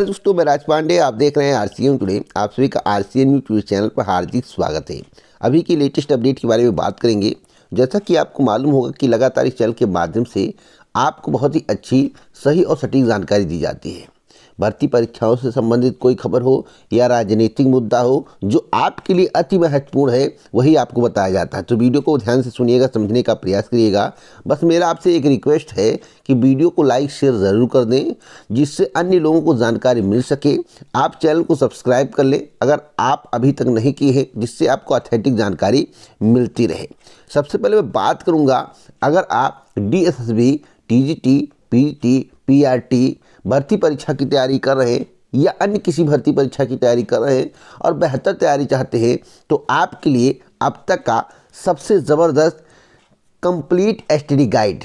दोस्तों, मैं राज पांडे, आप देख रहे हैं आरसीएन टुडे। आप सभी का आरसीएन न्यूज़ ट्यूब चैनल पर हार्दिक स्वागत है। अभी की लेटेस्ट अपडेट के बारे में बात करेंगे। जैसा कि आपको मालूम होगा कि लगातार इस चैनल के माध्यम से आपको बहुत ही अच्छी, सही और सटीक जानकारी दी जाती है। भर्ती परीक्षाओं से संबंधित कोई खबर हो या राजनीतिक मुद्दा हो जो आपके लिए अति महत्वपूर्ण है, वही आपको बताया जाता है। तो वीडियो को ध्यान से सुनिएगा, समझने का प्रयास करिएगा। बस मेरा आपसे एक रिक्वेस्ट है कि वीडियो को लाइक शेयर ज़रूर कर दें, जिससे अन्य लोगों को जानकारी मिल सके। आप चैनल को सब्सक्राइब कर लें अगर आप अभी तक नहीं किए हैं, जिससे आपको ऑथेंटिक जानकारी मिलती रहे। सबसे पहले मैं बात करूंगा, अगर आप DSSB, TGT, PGT, PRT भर्ती परीक्षा की तैयारी कर रहे हैं या अन्य किसी भर्ती परीक्षा की तैयारी कर रहे हैं और बेहतर तैयारी चाहते हैं, तो आपके लिए अब तक का सबसे ज़बरदस्त कंप्लीट STD गाइड,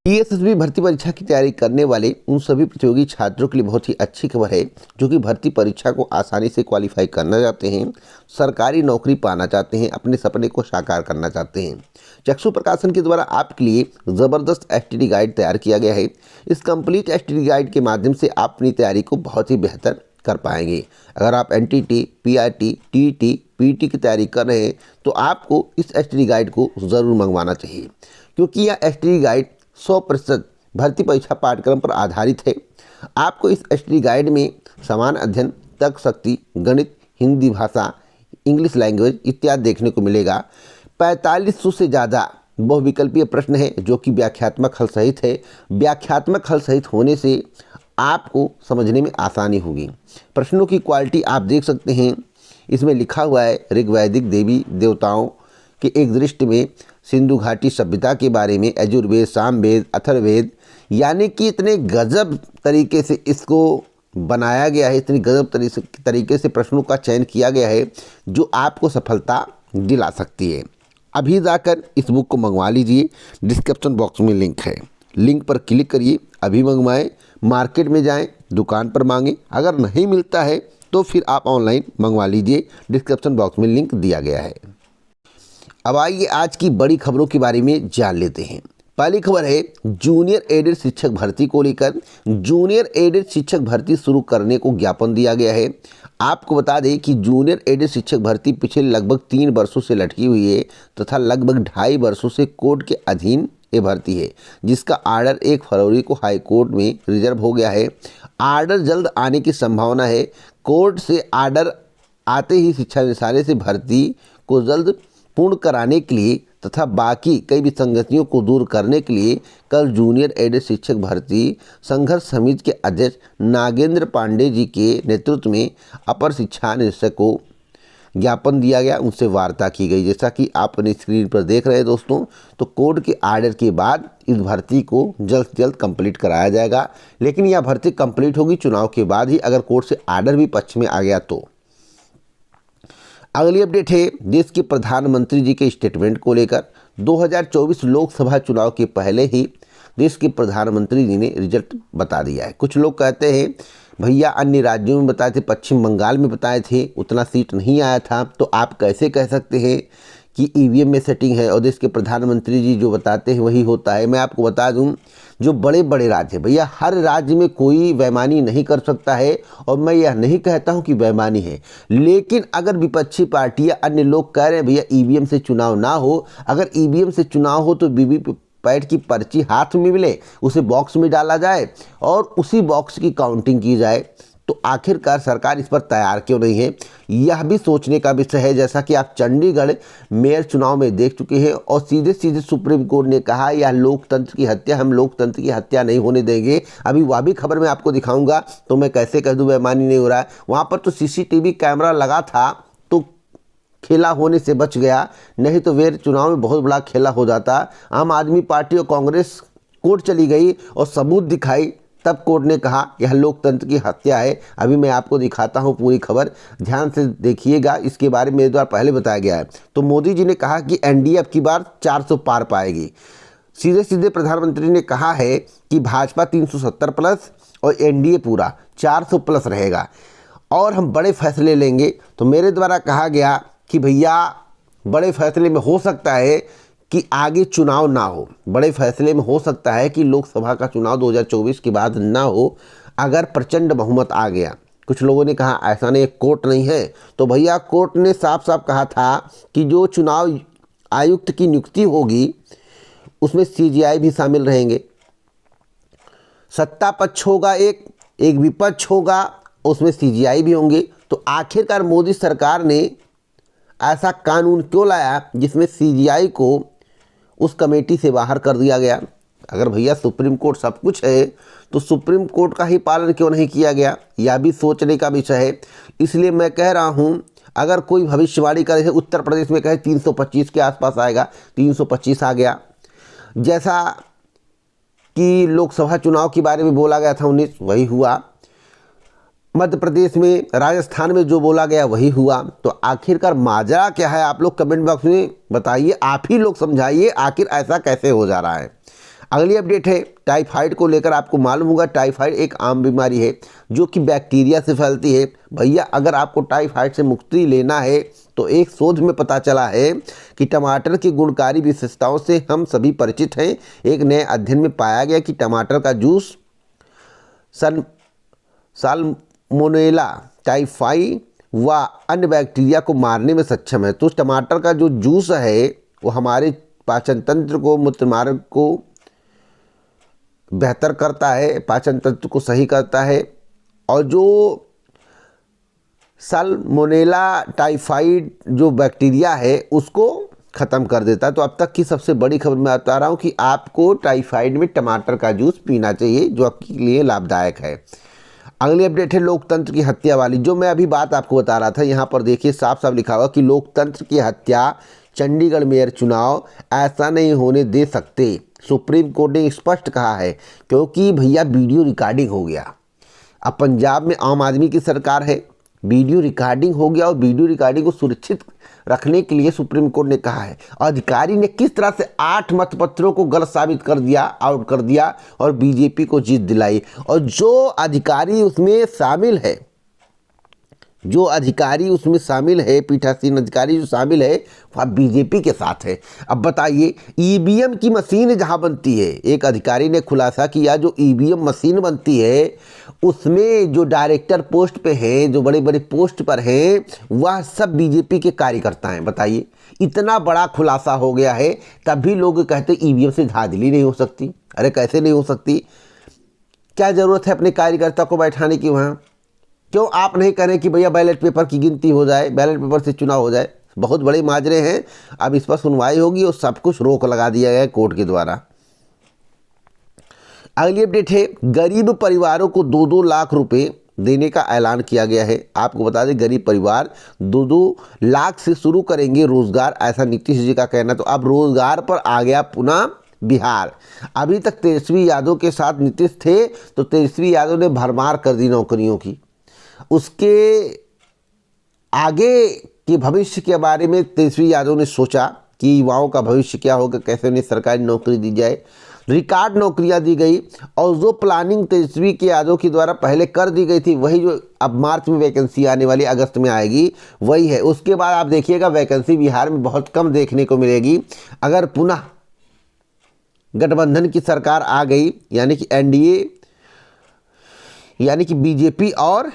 DSSB भर्ती परीक्षा की तैयारी करने वाले उन सभी प्रतियोगी छात्रों के लिए बहुत ही अच्छी खबर है जो कि भर्ती परीक्षा को आसानी से क्वालिफाई करना चाहते हैं, सरकारी नौकरी पाना चाहते हैं, अपने सपने को साकार करना चाहते हैं। चक्षु प्रकाशन के द्वारा आपके लिए ज़बरदस्त STD गाइड तैयार किया गया है। इस कंप्लीट STD गाइड के माध्यम से आप अपनी तैयारी को बहुत ही बेहतर कर पाएंगे। अगर आप NTT, PRT, TET, PET की तैयारी कर रहे हैं तो आपको इस STD गाइड को ज़रूर मंगवाना चाहिए, क्योंकि यह STD गाइड 100% भर्ती परीक्षा पाठ्यक्रम पर आधारित है। आपको इस STD गाइड में समान अध्ययन, तर्क शक्ति, गणित, हिंदी भाषा, इंग्लिश लैंग्वेज इत्यादि देखने को मिलेगा। 4500 से ज़्यादा बहुविकल्पीय प्रश्न है जो कि व्याख्यात्मक हल सहित है। व्याख्यात्मक हल सहित होने से आपको समझने में आसानी होगी। प्रश्नों की क्वालिटी आप देख सकते हैं, इसमें लिखा हुआ है ऋग्वैदिक देवी देवताओं के एक दृष्टि में सिंधु घाटी सभ्यता के बारे में, यजुर्वेद, सामवेद, अथर्ववेद, यानी कि इतने गजब तरीके से इसको बनाया गया है, इतनी गजब तरीके से प्रश्नों का चयन किया गया है जो आपको सफलता दिला सकती है। अभी जाकर इस बुक को मंगवा लीजिए, डिस्क्रिप्शन बॉक्स में लिंक है, लिंक पर क्लिक करिए, अभी मंगवाएं। मार्केट में जाएं, दुकान पर मांगें, अगर नहीं मिलता है तो फिर आप ऑनलाइन मंगवा लीजिए, डिस्क्रिप्शन बॉक्स में लिंक दिया गया है। अब आइए आज की बड़ी खबरों के बारे में जान लेते हैं। पहली खबर है जूनियर एडेड शिक्षक भर्ती को लेकर। जूनियर एडेड शिक्षक भर्ती शुरू करने को ज्ञापन दिया गया है। आपको बता दें कि जूनियर एडेड शिक्षक भर्ती पिछले लगभग 3 वर्षों से लटकी हुई है तथा लगभग 2.5 वर्षों से कोर्ट के अधीन ये भर्ती है, जिसका आर्डर 1 फरवरी को हाई कोर्ट में रिजर्व हो गया है। आर्डर जल्द आने की संभावना है। कोर्ट से आर्डर आते ही शिक्षा निदेशालय से भर्ती को जल्द पूर्ण कराने के लिए तथा बाकी कई विसंगतियों को दूर करने के लिए कल जूनियर एडेड शिक्षक भर्ती संघर्ष समिति के अध्यक्ष नागेंद्र पांडे जी के नेतृत्व में अपर शिक्षा निदेशक को ज्ञापन दिया गया, उनसे वार्ता की गई। जैसा कि आप अपनी स्क्रीन पर देख रहे हैं दोस्तों, तो कोर्ट के आर्डर के बाद इस भर्ती को जल्द से जल्द कंप्लीट कराया जाएगा। लेकिन यह भर्ती कंप्लीट होगी चुनाव के बाद ही, अगर कोर्ट से आर्डर भी पक्ष में आ गया तो। अगली अपडेट है देश के प्रधानमंत्री जी के स्टेटमेंट को लेकर। 2024 लोकसभा चुनाव के पहले ही देश के प्रधानमंत्री जी ने रिजल्ट बता दिया है। कुछ लोग कहते हैं भैया अन्य राज्यों में बताए थे, पश्चिम बंगाल में बताए थे, उतना सीट नहीं आया था, तो आप कैसे कह सकते हैं कि EVM में सेटिंग है और देश के प्रधानमंत्री जी जो बताते हैं वही होता है। मैं आपको बता दूं, जो बड़े बड़े राज्य, भैया हर राज्य में कोई बेईमानी नहीं कर सकता है और मैं यह नहीं कहता हूं कि बेईमानी है, लेकिन अगर विपक्षी पार्टियां, अन्य लोग कह रहे हैं भैया EVM से चुनाव ना हो, अगर EVM से चुनाव हो तो वीवीपैट की पर्ची हाथ में मिले, उसे बॉक्स में डाला जाए और उसी बॉक्स की काउंटिंग की जाए, तो आखिरकार सरकार इस पर तैयार क्यों नहीं है? यह भी सोचने का विषय है। जैसा कि आप चंडीगढ़ मेयर चुनाव में देख चुके हैं और सीधे सीधे सुप्रीम कोर्ट ने कहा यह लोकतंत्र की हत्या, हम लोकतंत्र की हत्या नहीं होने देंगे। अभी वह भी खबर मैं आपको दिखाऊंगा, तो मैं कैसे कह दूं बेईमानी नहीं हो रहा है। वहाँ पर तो CCTV कैमरा लगा था तो खेला होने से बच गया, नहीं तो मेयर चुनाव में बहुत बड़ा खेला हो जाता। आम आदमी पार्टी और कांग्रेस कोर्ट चली गई और सबूत दिखाई, तब कोर्ट ने कहा यह लोकतंत्र की हत्या है। अभी मैं आपको दिखाता हूं पूरी खबर, ध्यान से देखिएगा। इसके बारे में मेरे द्वारा पहले बताया गया है। तो मोदी जी ने कहा कि NDA अब की बार 400 पार पाएगी। सीधे सीधे प्रधानमंत्री ने कहा है कि भाजपा 370 प्लस और NDA पूरा 400 प्लस रहेगा और हम बड़े फैसले लेंगे। तो मेरे द्वारा कहा गया कि भैया बड़े फैसले में हो सकता है कि आगे चुनाव ना हो, बड़े फैसले में हो सकता है कि लोकसभा का चुनाव 2024 के बाद ना हो। अगर प्रचंड बहुमत आ गया, कुछ लोगों ने कहा ऐसा नहीं, कोर्ट नहीं है, तो भैया कोर्ट ने साफ साफ कहा था कि जो चुनाव आयुक्त की नियुक्ति होगी उसमें सीजीआई भी शामिल रहेंगे। सत्ता पक्ष होगा, एक विपक्ष होगा, उसमें सीजीआई भी होंगे। तो आखिरकार मोदी सरकार ने ऐसा कानून क्यों लाया जिसमें सीजीआई को उस कमेटी से बाहर कर दिया गया? अगर भैया सुप्रीम कोर्ट सब कुछ है तो सुप्रीम कोर्ट का ही पालन क्यों नहीं किया गया? यह भी सोचने का विषय है। इसलिए मैं कह रहा हूं, अगर कोई भविष्यवाणी करे, जैसे उत्तर प्रदेश में कहे 325 के आसपास आएगा, 325 आ गया, जैसा कि लोकसभा चुनाव के बारे में बोला गया था 19, वही हुआ। मध्य प्रदेश में, राजस्थान में जो बोला गया वही हुआ। तो आखिरकार माजरा क्या है? आप लोग कमेंट बॉक्स में बताइए, आप ही लोग समझाइए आखिर ऐसा कैसे हो जा रहा है। अगली अपडेट है टाइफाइड को लेकर। आपको मालूम होगा टाइफाइड एक आम बीमारी है जो कि बैक्टीरिया से फैलती है। भैया अगर आपको टाइफाइड से मुक्ति लेना है तो एक शोध में पता चला है कि टमाटर की गुणकारी विशेषताओं से हम सभी परिचित हैं। एक नए अध्ययन में पाया गया कि टमाटर का जूस साल्मोनेला टाइफाई व अन्य बैक्टीरिया को मारने में सक्षम है। तो टमाटर का जो जूस है वो हमारे पाचन तंत्र को, मूत्र मार्ग को बेहतर करता है, पाचन तंत्र को सही करता है, और जो साल्मोनेला टाइफाइड जो बैक्टीरिया है उसको ख़त्म कर देता है। तो अब तक की सबसे बड़ी खबर मैं बता रहा हूँ कि आपको टाइफाइड में टमाटर का जूस पीना चाहिए, जो आपके लिए लाभदायक है। अगली अपडेट है लोकतंत्र की हत्या वाली। जो मैं अभी बात आपको बता रहा था, यहाँ पर देखिए साफ साफ लिखा हुआ कि लोकतंत्र की हत्या, चंडीगढ़ मेयर चुनाव ऐसा नहीं होने दे सकते, सुप्रीम कोर्ट ने स्पष्ट कहा है। क्योंकि भैया वीडियो रिकॉर्डिंग हो गया। अब पंजाब में आम आदमी की सरकार है, वीडियो रिकॉर्डिंग हो गया, और वीडियो रिकॉर्डिंग को सुरक्षित रखने के लिए सुप्रीम कोर्ट ने कहा है। अधिकारी ने किस तरह से 8 मतपत्रों को गलत साबित कर दिया, आउट कर दिया, और बीजेपी को जीत दिलाई। और जो अधिकारी उसमें शामिल है, पीठासीन अधिकारी जो शामिल है, वह बीजेपी के साथ है। अब बताइए, ईवीएम की मशीन जहां बनती है, एक अधिकारी ने खुलासा किया, जो ईवीएम मशीन बनती है उसमें जो डायरेक्टर पोस्ट पे हैं, जो बड़े बड़े पोस्ट पर हैं, वह सब बीजेपी के कार्यकर्ता हैं। बताइए, इतना बड़ा खुलासा हो गया है, तब भी लोग कहते ईवीएम से धांधली नहीं हो सकती। अरे कैसे नहीं हो सकती? क्या ज़रूरत है अपने कार्यकर्ता को बैठाने की वहाँ? क्यों आप नहीं करें कि भैया बैलेट पेपर की गिनती हो जाए, बैलेट पेपर से चुनाव हो जाए? बहुत बड़े माजरे हैं। अब इस पर सुनवाई होगी और सब कुछ रोक लगा दिया गया है कोर्ट के द्वारा। अगली अपडेट है गरीब परिवारों को 2-2 लाख रुपए देने का ऐलान किया गया है। आपको बता दें, गरीब परिवार 2-2 लाख से शुरू करेंगे रोजगार, ऐसा नीतीश जी का कहना। तो अब रोजगार पर आ गया पुनः बिहार। अभी तक तेजस्वी यादव के साथ नीतीश थे, तो तेजस्वी यादव ने भरमार कर दी नौकरियों की। उसके आगे के भविष्य के बारे में तेजस्वी यादव ने सोचा कि युवाओं का भविष्य क्या होगा, कैसे उन्हें सरकारी नौकरी दी जाए। रिकॉर्ड नौकरियां दी गई, और जो प्लानिंग तेजस्वी के यादव के द्वारा पहले कर दी गई थी, वही जो अब मार्च में वैकेंसी आने वाली, अगस्त में आएगी, वही है। उसके बाद आप देखिएगा वैकेंसी बिहार में बहुत कम देखने को मिलेगी। अगर पुनः गठबंधन की सरकार आ गई, यानी कि एनडीए, यानी कि बीजेपी और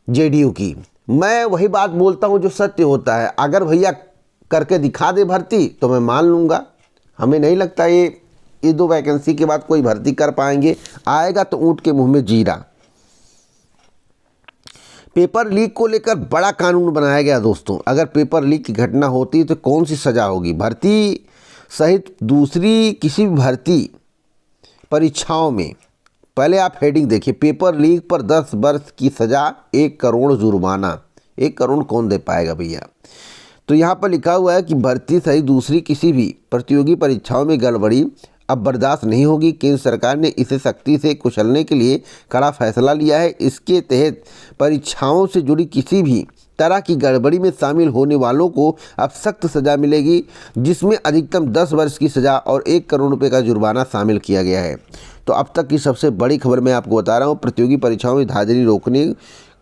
जेडीयू की, मैं वही बात बोलता हूं जो सत्य होता है। अगर भैया करके दिखा दे भर्ती तो मैं मान लूँगा। हमें नहीं लगता ये 2 वैकेंसी के बाद कोई भर्ती कर पाएंगे। आएगा तो ऊंट के मुंह में जीरा। पेपर लीक को लेकर बड़ा कानून बनाया गया दोस्तों। अगर पेपर लीक की घटना होती है तो कौन सी सज़ा होगी? भर्ती सहित दूसरी किसी भी भर्ती परीक्षाओं में, पहले आप हेडिंग देखिए, पेपर लीक पर 10 वर्ष की सज़ा, 1 करोड़ जुर्माना। 1 करोड़ कौन दे पाएगा भैया? तो यहाँ पर लिखा हुआ है कि भर्ती सहित दूसरी किसी भी प्रतियोगी परीक्षाओं में गड़बड़ी अब बर्दाश्त नहीं होगी। केंद्र सरकार ने इसे सख्ती से कुचलने के लिए कड़ा फैसला लिया है। इसके तहत परीक्षाओं से जुड़ी किसी भी तरह की गड़बड़ी में शामिल होने वालों को अब सख्त सज़ा मिलेगी, जिसमें अधिकतम 10 वर्ष की सज़ा और 1 करोड़ रुपये का जुर्माना शामिल किया गया है। तो अब तक की सबसे बड़ी खबर मैं आपको बता रहा हूँ। प्रतियोगी परीक्षाओं में धांधली रोकने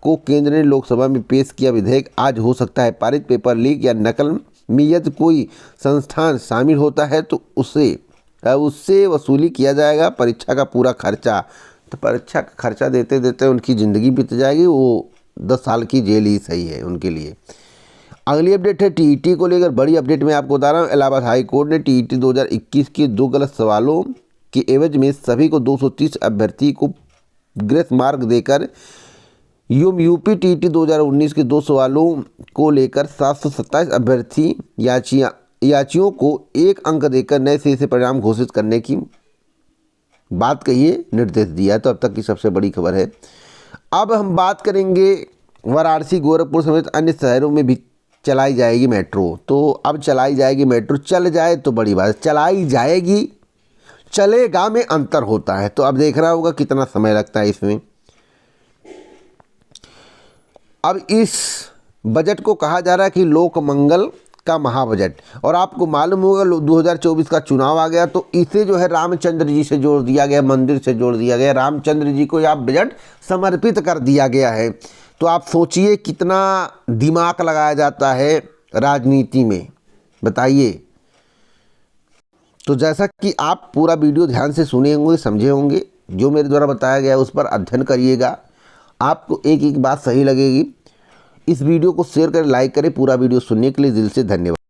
को केंद्र ने लोकसभा में पेश किया विधेयक आज हो सकता है पारित। पेपर लीक या नकल में यदि कोई संस्थान शामिल होता है तो उससे वसूली किया जाएगा परीक्षा का पूरा खर्चा। तो परीक्षा का खर्चा देते देते उनकी ज़िंदगी बीत जाएगी। वो 10 साल की जेल ही सही है उनके लिए। अगली अपडेट है टीईटी को लेकर बड़ी अपडेट मैं आपको बता रहा हूँ। इलाहाबाद हाई कोर्ट ने टीईटी 2021 के 2 गलत सवालों के एवज में सभी को 230 अभ्यर्थी को ग्रेस मार्क देकर यूपी टीईटी 2019 के 2 सवालों को लेकर 727 अभ्यर्थी याचियों को 1 अंक देकर नए सिरे से परिणाम घोषित करने की बात कहिए निर्देश दिया। तो अब तक की सबसे बड़ी खबर है। अब हम बात करेंगे वाराणसी, गोरखपुर समेत अन्य शहरों में भी चलाई जाएगी मेट्रो। तो अब चलाई जाएगी मेट्रो, चल जाए तो बड़ी बात, चलाई जाएगी, चलेगा में अंतर होता है। तो अब देखना होगा कितना समय लगता है इसमें। अब इस बजट को कहा जा रहा है कि लोक मंगल का महाबजट। और आपको मालूम होगा 2024 का चुनाव आ गया, तो इसे जो है रामचंद्र जी से जोड़ दिया गया, मंदिर से जोड़ दिया गया, रामचंद्र जी को यह बजट समर्पित कर दिया गया है। तो आप सोचिए कितना दिमाग लगाया जाता है राजनीति में, बताइए। तो जैसा कि आप पूरा वीडियो ध्यान से सुने होंगे, समझे होंगे, जो मेरे द्वारा बताया गया उस पर अध्ययन करिएगा, आपको एक एक बात सही लगेगी। इस वीडियो को शेयर करें, लाइक करें। पूरा वीडियो सुनने के लिए दिल से धन्यवाद।